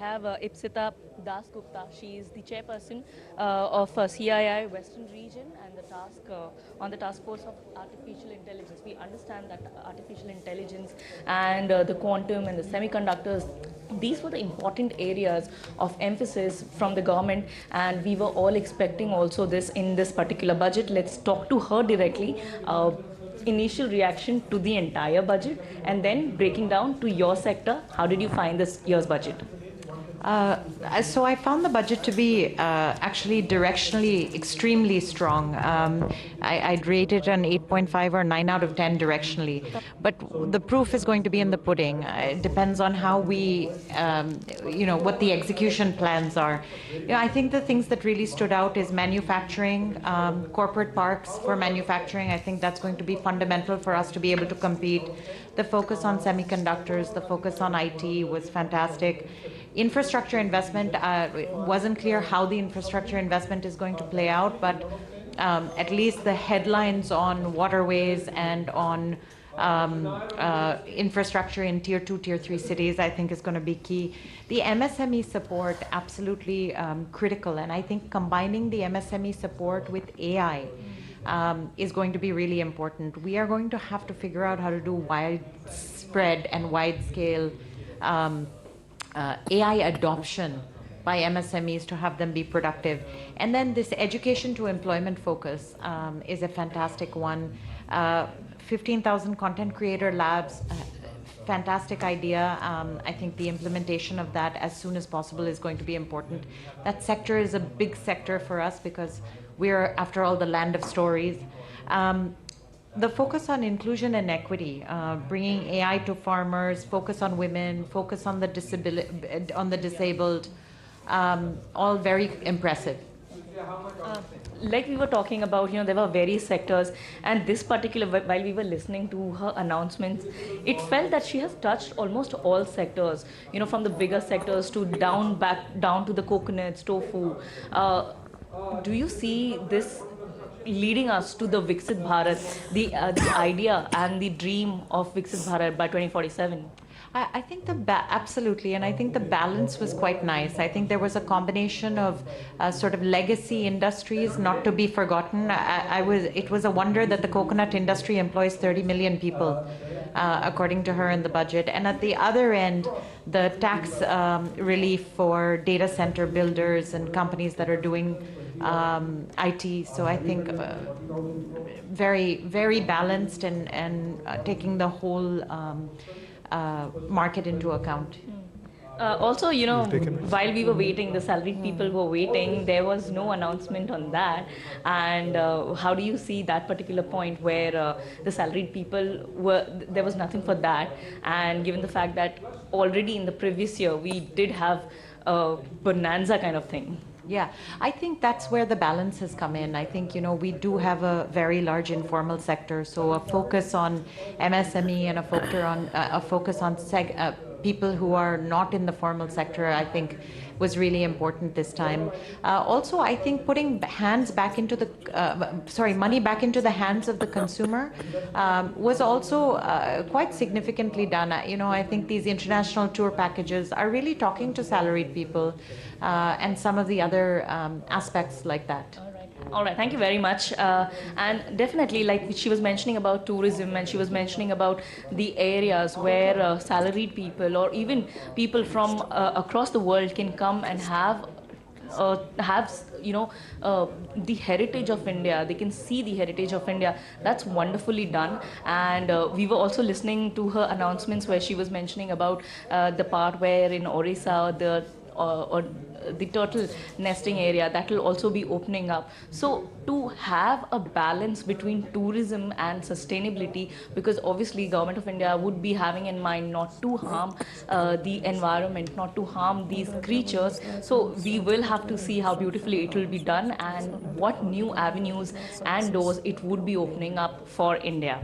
Have Ipsita Dasgupta. She is the chairperson of CII Western Region and the task on the task force of artificial intelligence. We understand that artificial intelligence and the quantum and the semiconductors, these were the important areas of emphasis from the government, and we were all expecting also this in this particular budget. Let's talk to her directly. Initial reaction to the entire budget, and then breaking down to your sector. How did you find this year's budget? So I found the budget to be actually directionally extremely strong. I'd rate it an 8.5 or 9 out of 10 directionally. But the proof is going to be in the pudding. It depends on how we, what the execution plans are. I think the things that really stood out is manufacturing, corporate parks for manufacturing. I think that's going to be fundamental for us to be able to compete. The focus on semiconductors, the focus on IT was fantastic. Infrastructure investment, it wasn't clear how the infrastructure investment is going to play out, but at least the headlines on waterways and on infrastructure in tier 2, tier 3 cities, I think is going to be key. The MSME support, absolutely critical, and I think combining the MSME support with AI is going to be really important. We are going to have to figure out how to do widespread and wide-scale AI adoption by MSMEs to have them be productive. And then this education to employment focus is a fantastic one. 15,000 content creator labs, fantastic idea. I think the implementation of that as soon as possible is going to be important. That sector is a big sector for us because we're, after all, the land of stories. The focus on inclusion and equity, bringing AI to farmers, focus on women, focus on the disabled, all very impressive. Like we were talking about, there were various sectors, and this particular, while we were listening to her announcements, it felt that she has touched almost all sectors, from the bigger sectors to back down to the coconuts, tofu. Do you see this leading us to the Viksit Bharat, the idea and the dream of Viksit Bharat by 2047? I think absolutely, and I think the balance was quite nice. I think there was a combination of sort of legacy industries not to be forgotten. It was a wonder that the coconut industry employs 30 million people, according to her in the budget. And at the other end, the tax relief for data center builders and companies that are doing IT. So I think very, very balanced and taking the whole market into account. Also, while we were waiting, the salaried people were waiting, there was no announcement on that. And how do you see that particular point where the salaried people there was nothing for that? And given the fact that already in the previous year, we did have a bonanza kind of thing. Yeah, I think that's where the balance has come in. I think, we do have a very large informal sector, so a focus on MSME and a focus on people who are not in the formal sector, I think, was really important this time. Also, I think putting money back into the hands of the consumer was also quite significantly done. I think these international tour packages are really talking to salaried people and some of the other aspects like that. All right, thank you very much. And definitely, like she was mentioning about tourism, and she was mentioning about the areas where salaried people or even people from across the world can come and have the heritage of India. They can see the heritage of India. That's wonderfully done. And we were also listening to her announcements where she was mentioning about the part where in Orissa the turtle nesting area that will also be opening up. So to have a balance between tourism and sustainability, because obviously government of India would be having in mind not to harm the environment, not to harm these creatures. So we will have to see how beautifully it will be done and what new avenues and doors it would be opening up for India.